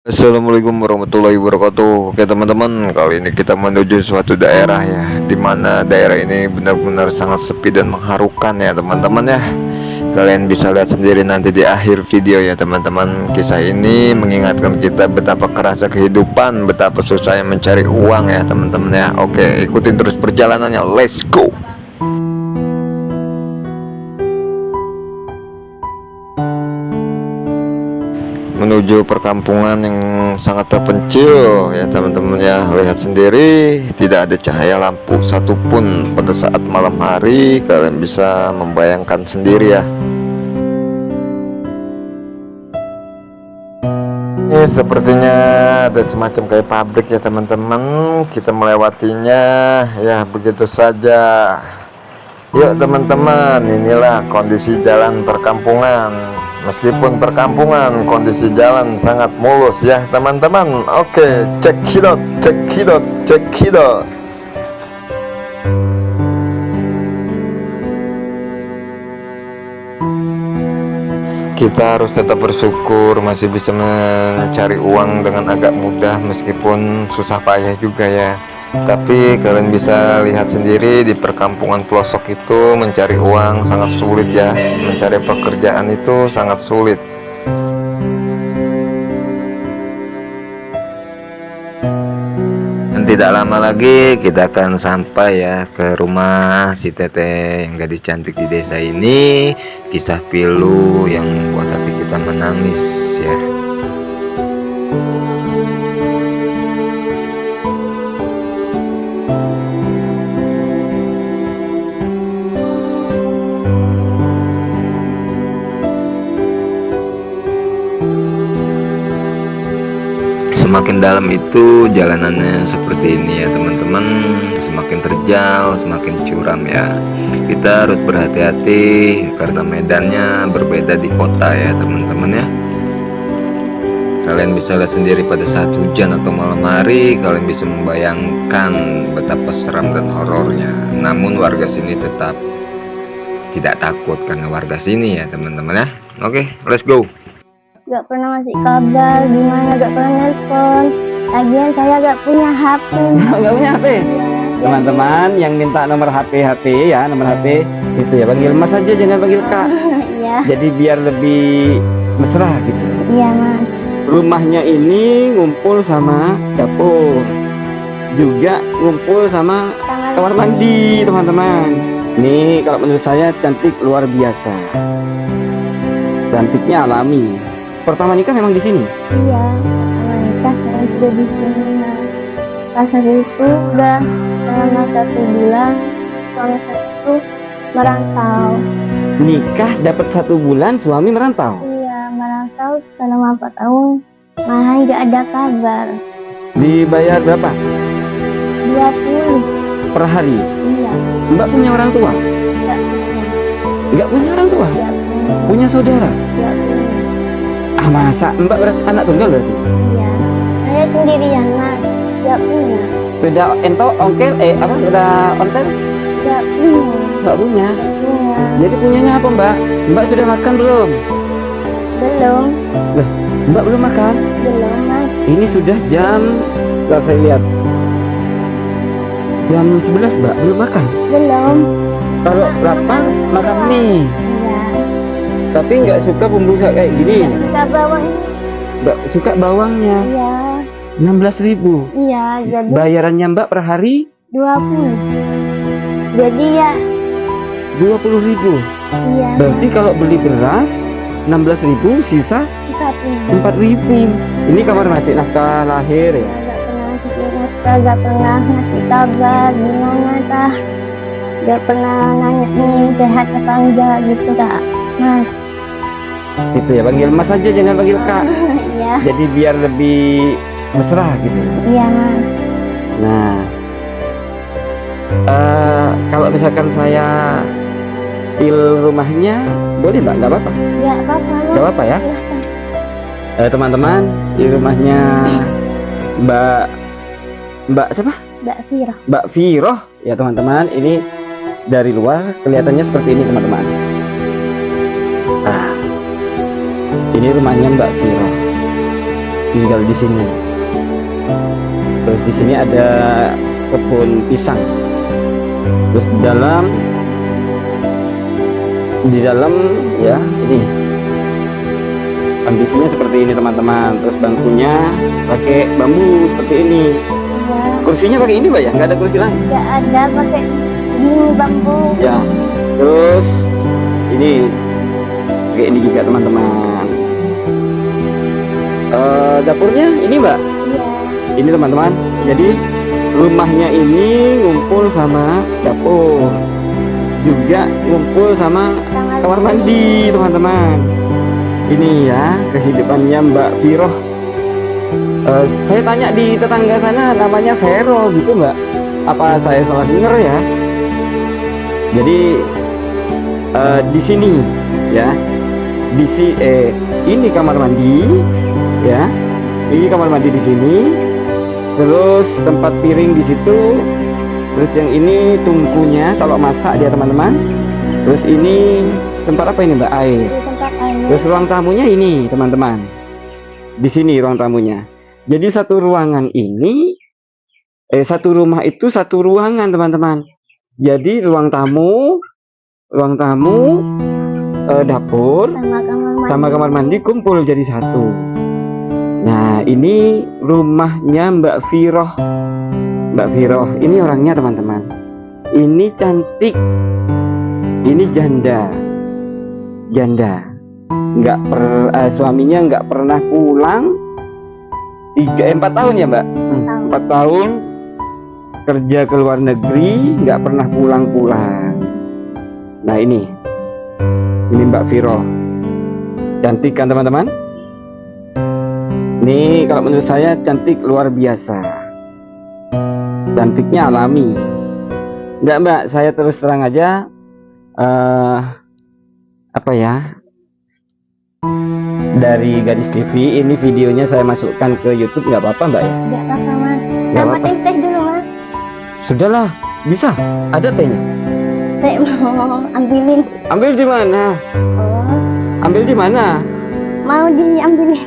Assalamualaikum warahmatullahi wabarakatuh. Oke teman-teman, kali ini kita menuju suatu daerah ya, dimana daerah ini benar-benar sangat sepi dan mengharukan ya teman-teman ya. Kalian bisa lihat sendiri nanti di akhir video ya teman-teman. Kisah ini mengingatkan kita betapa kerasnya kehidupan, betapa susahnya mencari uang ya teman-teman ya. Oke, ikutin terus perjalanannya, let's go. Menuju perkampungan yang sangat terpencil ya teman-teman ya. Lihat sendiri, tidak ada cahaya lampu satupun pada saat malam hari. Kalian bisa membayangkan sendiri ya. Ini sepertinya ada semacam kayak pabrik ya teman-teman. Kita melewatinya ya begitu saja. Yuk teman-teman, inilah kondisi jalan perkampungan. Meskipun perkampungan, kondisi jalan sangat mulus ya teman-teman. Oke, cekidot, cekidot, cekidot. Kita harus tetap bersyukur masih bisa mencari uang dengan agak mudah, meskipun susah payah juga ya. Tapi kalian bisa lihat sendiri, di perkampungan pelosok itu mencari uang sangat sulit ya. Mencari pekerjaan itu sangat sulit. Dan tidak lama lagi kita akan sampai ya ke rumah si Teteh yang gadis cantik di desa ini. Kisah pilu yang membuat hati kita menangis ya. Semakin dalam itu jalanannya seperti ini ya teman-teman. Semakin terjal, semakin curam ya. Kita harus berhati-hati karena medannya berbeda di kota ya teman-teman ya. Kalian bisa lihat sendiri pada saat hujan atau malam hari, kalian bisa membayangkan betapa seram dan horornya. Namun warga sini tetap tidak takut karena warga sini ya teman-teman ya. Oke, let's go. Gak pernah ngasih kabar, gimana gak pernah nelfon. Lagian saya gak punya HP. Nggak punya HP. Teman-teman yang minta nomor HP ya, nomor HP itu ya panggil Mas aja, jangan panggil Kak. Iya. Jadi biar lebih mesra gitu. Iya Mas. Rumahnya ini ngumpul sama dapur, juga ngumpul sama kamar mandi teman-teman. Ini kalau menurut saya cantik luar biasa. Cantiknya alami. Pertama nikah memang di sini. Iya. Pertama nikah sekarang sudah di sini Mas. Pas hari itu udah selama 1 bulan suami saya itu merantau. Nikah dapat 1 bulan suami merantau. Iya merantau selama 4 tahun. Malah nggak ada kabar. Dibayar berapa 20. per hari? Iya. Mbak punya orang tua? Nggak punya. Nggak punya orang tua? Nggak punya. Punya saudara? Nggak punya. Ah masa Mbak anak tunggal berarti? Iya. Saya sendirian Mas. Nggak punya. Beda ento ongkel apa beda ontel? Nggak punya. Nggak punya. Nggak punya. Jadi punyanya apa Mbak? Mbak sudah makan belum? Belum. Loh, Mbak belum makan? Belum Mas. Ini sudah jam, kalau saya lihat jam 11 Mbak belum makan. Belum. Kalau lapar makan mie. Iya. Tapi nggak suka bumbu kayak gini. Nggak suka bawang. Mbak suka bawangnya. Iya. 16.000. Iya. Jadi Bayarannya Mbak per hari 20. Jadi ya. 20.000. Iya. Berarti kalau beli beras 16.000, sisa 4.000. Ini kamar masih nafkah lahir ya. Gak pernah ngasih kabar gimana tah. Gak pernah nanya nih sehat apa enggak gitu Kak Mas. Itu ya panggil Mas aja, jangan panggil Kak. Iya. Jadi biar lebih mesra gitu. Iya Mas. Nah, kalau misalkan saya il rumahnya boleh Mbak? Nggak apa-apa? Ya apa-apa Mas. Nggak apa-apa ya? Teman-teman, di rumahnya Mbak siapa? Mbak Vira. Mbak Viroh ya teman-teman. Ini dari luar kelihatannya seperti ini teman-teman. Nah, ini rumahnya Mbak Viroh. tinggal di sini. Terus di sini ada kebun pisang. Terus di dalam ya ini kondisinya seperti ini teman-teman. Terus bangkunya pakai bambu seperti ini. Iya. Kursinya pakai ini Mbak ya, nggak ada kursi lain. Nggak ada, pakai ini bambu. Ya. Terus ini pakai ini juga teman-teman. Dapurnya ini Mbak. Iya. Ini teman-teman. Jadi rumahnya ini ngumpul sama dapur, juga ngumpul sama kamar mandi teman-teman. Ini ya kehidupannya Mbak Viroh. Saya tanya di tetangga sana namanya Vero gitu Mbak, apa saya salah dengar ya? Jadi di sini ya, ini kamar mandi ya, ini kamar mandi di sini, terus tempat piring di situ, terus yang ini tungkunya kalau masak dia teman-teman, terus ini tempat apa ini Mbak? Air. Di tempat air. Terus ruang tamunya ini teman-teman, di sini ruang tamunya. Jadi satu ruangan ini, satu rumah itu satu ruangan teman-teman. Jadi ruang tamu, dapur, sama kamar mandi kumpul jadi satu. Nah ini rumahnya Mbak Viroh. Mbak Viroh ini orangnya teman-teman. Ini cantik, ini janda. Suaminya nggak pernah pulang. 4 tahun ya Mbak? 4 tahun kerja ke luar negeri, nggak pernah pulang-pulang. Nah ini Mbak Viroh, cantik kan teman-teman? Ini kalau menurut saya cantik luar biasa, cantiknya alami. Enggak Mbak, saya terus terang aja, apa ya, dari Gadis TV ini videonya saya masukkan ke YouTube, nggak apa-apa Mbak ya? Nggak apa-apa Mas. Nggak Sama apa-apa. teh dulu Mas. Sudahlah, bisa, ada tehnya. Teh mau ambilin. Ambil di mana? Oh, Ambil di mana? mau diambilin.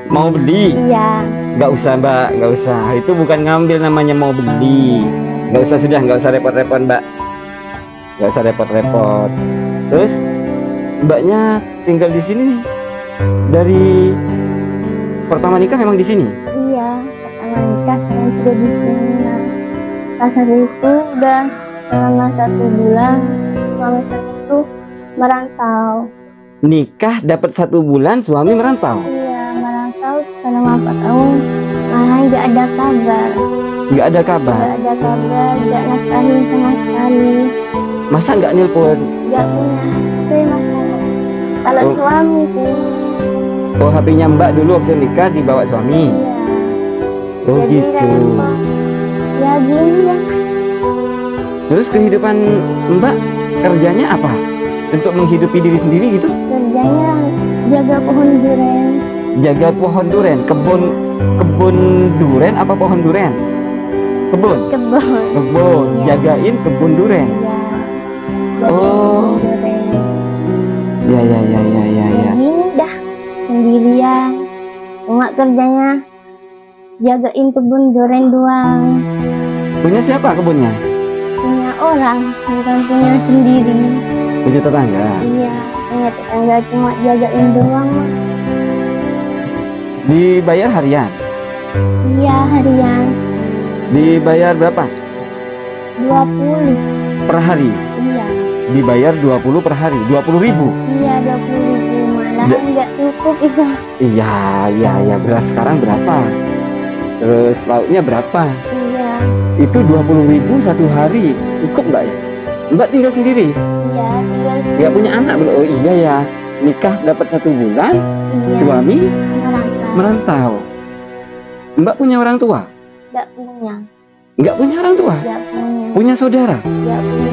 Mau beli? Iya. Nggak usah Mbak, nggak usah. Itu bukan ngambil, namanya mau beli. Nggak usah, sudah, nggak usah repot-repot Mbak. Nggak usah repot-repot. Terus Mbaknya tinggal di sini dari pertama nikah memang di sini? Iya. Pertama nikah sekarang sudah di sini. Nah, pas hari itu udah selama 1 bulan suami saya itu merantau. Nikah dapat 1 bulan suami merantau? Iya, merantau selama 4 tahun. Malah nggak ada kabar. Nggak ada kabar? Nggak ada kabar, nggak nafkahin sama sekali. Masa nggak nelpon? Nggak punya HP masalah. Kalau Oh. suami sih. Oh, HP-nya Mbak dulu waktu nikah dibawa suami? Iya. Oh Jadi gitu. repot. Ya gini ya. Terus kehidupan Mbak kerjanya apa? Untuk menghidupi diri sendiri gitu? Kerjanya jaga pohon durian. Jaga pohon duren, kebun duren apa pohon duren? Kebun, Kebun. Iya. jagain kebun duren. Iya. Oh. Jaga pohon durian. Ya. Gini dah sendirian. Cuma kerjanya jagain kebun durian doang. Punya siapa kebunnya? Punya orang, bukan punya sendiri. Punya tetangga. Iya, punya tetangga cuma jagain doang. Mas. Dibayar harian? Iya, harian Dibayar berapa? 20. Per hari? Iya. Dibayar 20 per hari, 20.000. Iya, 20.000 malah Ya. nggak cukup itu. Iya, beras sekarang berapa? Terus lauknya berapa? Iya, Itu 20.000 satu hari, cukup nggak ya? Mbak tinggal sendiri? iya, tinggal Nggak punya anak belum? Oh iya ya, nikah dapat 1 bulan, iya, suami merantau. merantau. Mbak punya orang tua? Nggak punya, Nggak punya orang tua? nggak punya, Punya saudara? nggak punya.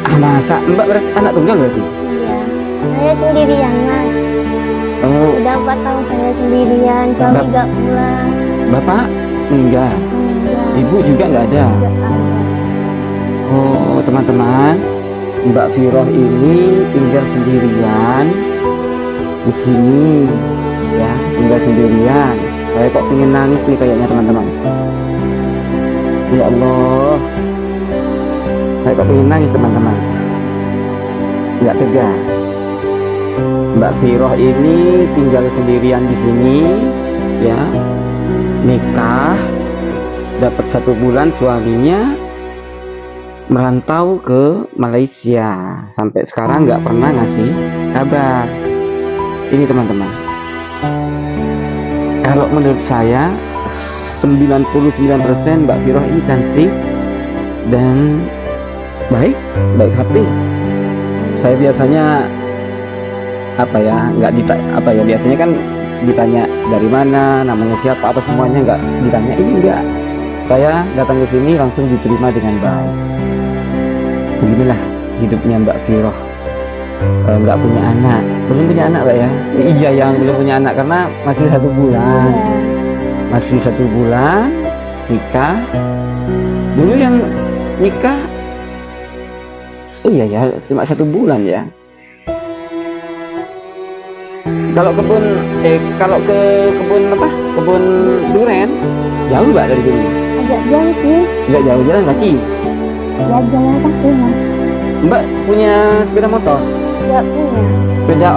Ah masa? Mbak anak tunggal berarti? Iya, saya sendirian Mas. Oh, Udah 4 tahun saya sendirian, suami Bap- nggak pulang, Bapak enggak, meninggal. Ibu juga nggak ada. Nggak ada. Oh teman-teman, Mbak Viroh ini tinggal sendirian di sini. ya, tinggal sendirian. Saya kok pengen nangis nih kayaknya teman-teman. Ya Allah, saya kok pengen nangis teman-teman. Nggak tega. Mbak Firoh ini tinggal sendirian di sini, ya, nikah, dapat 1 bulan suaminya merantau ke Malaysia, sampai sekarang nggak pernah ngasih kabar. Ini teman-teman, kalau menurut saya 99% Mbak Firoh ini cantik dan baik hati. Saya biasanya biasanya kan ditanya dari mana, namanya siapa, apa semuanya nggak ditanya. Ini enggak, saya datang ke sini langsung diterima dengan baik. Beginilah hidupnya Mbak Firoh. Nggak punya anak, belum punya anak Mbak ya? Iya, yang belum punya anak karena masih 1 bulan, masih 1 bulan nikah. Dulu yang nikah, iya ya, cuma 1 bulan ya. Kalau ke kebun durian jauh Mbak dari sini? Agak jauh sih. Nggak jauh, jalan kaki. Ya jalan kaki Mas. Mbak punya sepeda motor? Nggak punya. Sepeda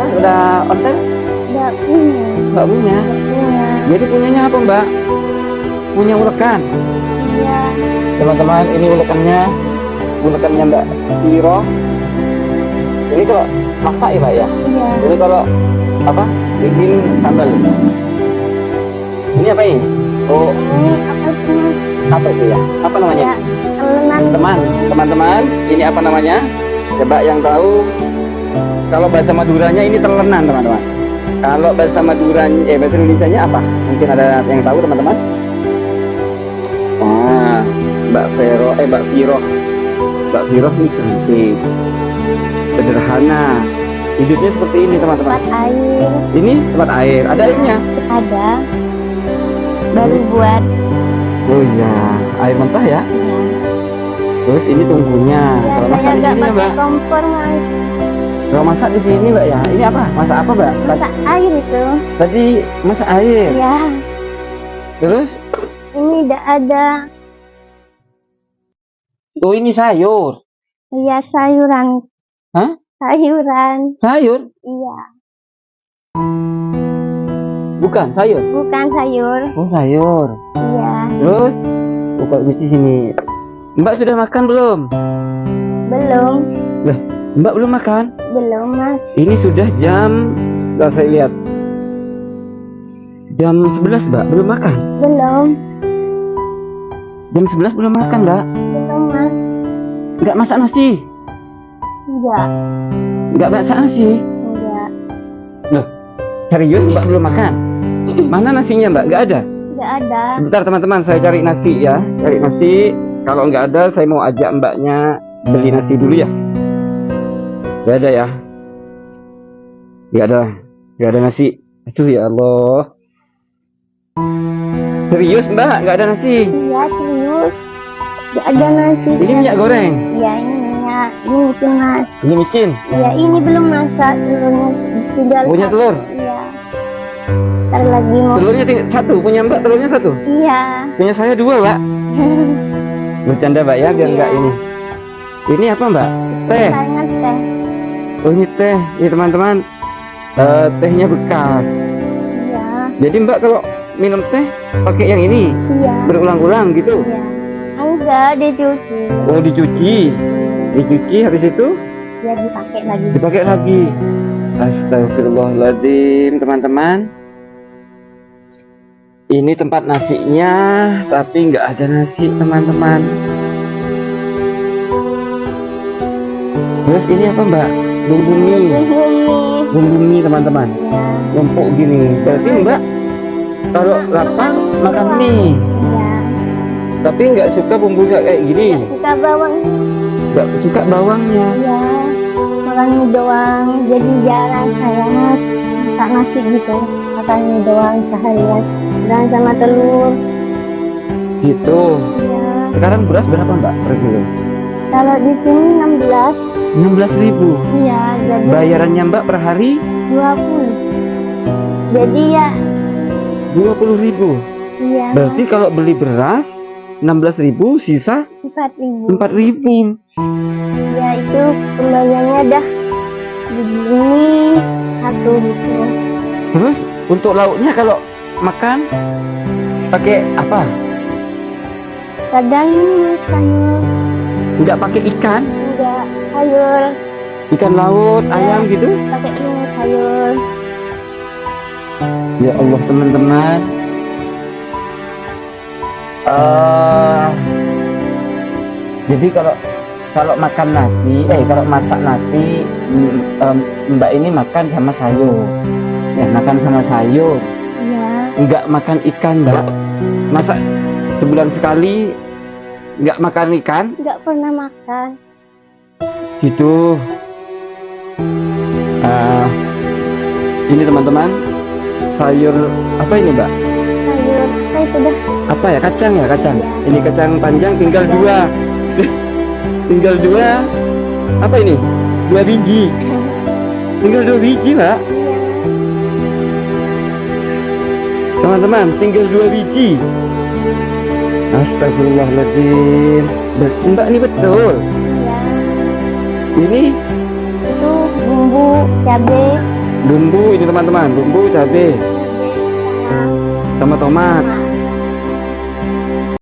sepeda ontel? Nggak punya. Nggak punya. Punya. Jadi punyanya apa Mbak? Punya ulekan. Iya. Teman-teman, ini ulekannya Mbak Firoh. Ini kalau masak ya Mbak ya? Iya. Ini kalau bikin sambal. Ini apa ini? Oh, Ini apa sih Mas? apa itu ya? Apa namanya? Ya, Teman-teman, ini apa namanya? Coba yang tahu. Kalau bahasa Maduranya ini telenan teman-teman. Kalau bahasa bahasa Indonesianya apa? Mungkin ada yang tahu teman-teman? Nah, Mbak Firoh ini cantik, sederhana, hidupnya seperti ini teman-teman. tempat air. Ini tempat air, ada airnya? Ada. Baru buat. Oh iya, air mentah ya. Ya. Terus ini tunggunya. Ya, Kalau saya masak di nggak sini pakai Mbak. kompor Mas. Kalau masak di sini Mbak ya. Ini apa? Masak apa Mbak? Masak air itu. Tadi masak air. Ya. Terus, Ini tidak ada. oh ini sayur. Ya sayuran. Hah? Sayuran. Sayur? Iya. Bukan sayur. Bukan sayur. Oh sayur. Iya. Terus, buka di sini. Mbak sudah makan belum? Belum. Mbak belum makan? Belum Mas. Ini sudah jam, saya lihat, jam 11 Mbak, belum makan? Belum. Jam 11 belum makan Mbak? Belum Mas. Nggak masak nasi? Enggak. Nggak masak nasi? Enggak. Serius Mbak belum makan? Mana nasinya Mbak? Nggak ada? Enggak ada. Sebentar teman-teman, saya cari nasi ya. Cari nasi. Kalau nggak ada, saya mau ajak mbaknya beli nasi dulu ya. Nggak ada ya? Nggak ada nasi. Aduh ya Allah. Serius Mbak, nggak ada nasi? Iya serius. Enggak ada nasi. Ini minyak goreng? Iya ini minyak. Ini micin Mas. Ini micin? Iya ini belum masak telurnya. Tinggal Punya telur? Iya. Ntar lagi mau. Telurnya satu, punya Mbak telurnya satu? Iya. Punya saya 2 Mbak. Bercanda Mbak ya, biar Iya. nggak ini. Ini apa Mbak? Teh? Sayangnya teh. Oh ini teh, ini teman-teman. Tehnya bekas. Iya. Jadi Mbak kalau minum teh pakai yang ini Iya. berulang-ulang gitu? Iya. Enggak dicuci. Oh dicuci habis itu Ya dipakai lagi. dipakai lagi. Astagfirullahaladzim teman-teman. Ini tempat nasinya, tapi nggak ada nasi teman-teman. Terus ini apa Mbak? Bumbu mie teman-teman. Iya. Numpuk gini. Berarti Mbak kalau lapar makan mie, Iya. tapi nggak suka bumbu kayak gini. Nggak suka bawang. Nggak suka bawangnya. Iya. Makan mie doang. Jadi jarang saya Mas masak nasi gitu. Makan mie doang seharian. Dan sama telur. Gitu. Iya. Sekarang beras berapa Mbak per kilo? Kalau di sini 16. 16.000. Iya. Jadi Bayarannya Mbak per hari 20. Jadi ya 20.000. iya Berarti kalau beli beras 16.000, sisa 4.000. 4.000. Ya itu kembaliannya dah begini satu gitu. Terus untuk lauknya kalau makan pakai apa? Kadang sayur, Enggak pakai ikan? enggak sayur, Ikan laut, ayam gitu? pakai sayur. Ya Allah teman-teman. Jadi kalau makan nasi, kalau masak nasi, Mbak ini makan sama sayur. Ya, makan sama sayur. Iya, Enggak makan ikan, Mbak. Masa sebulan sekali enggak makan ikan? enggak pernah makan. Gitu. Ini teman-teman, sayur apa ini, Mbak? Sayur, saya sudah Apa ya, kacang ya, kacang. Ya. Ini kacang panjang tinggal dua. Tinggal dua. Apa ini? 2 biji. Tinggal 2 biji, Mbak. Teman-teman, tinggal 2 biji. Astagfirullahaladzim. Mbak, ini betul. Iya, Ini itu bumbu cabai bumbu, ini teman-teman, bumbu cabai sama sama tomat.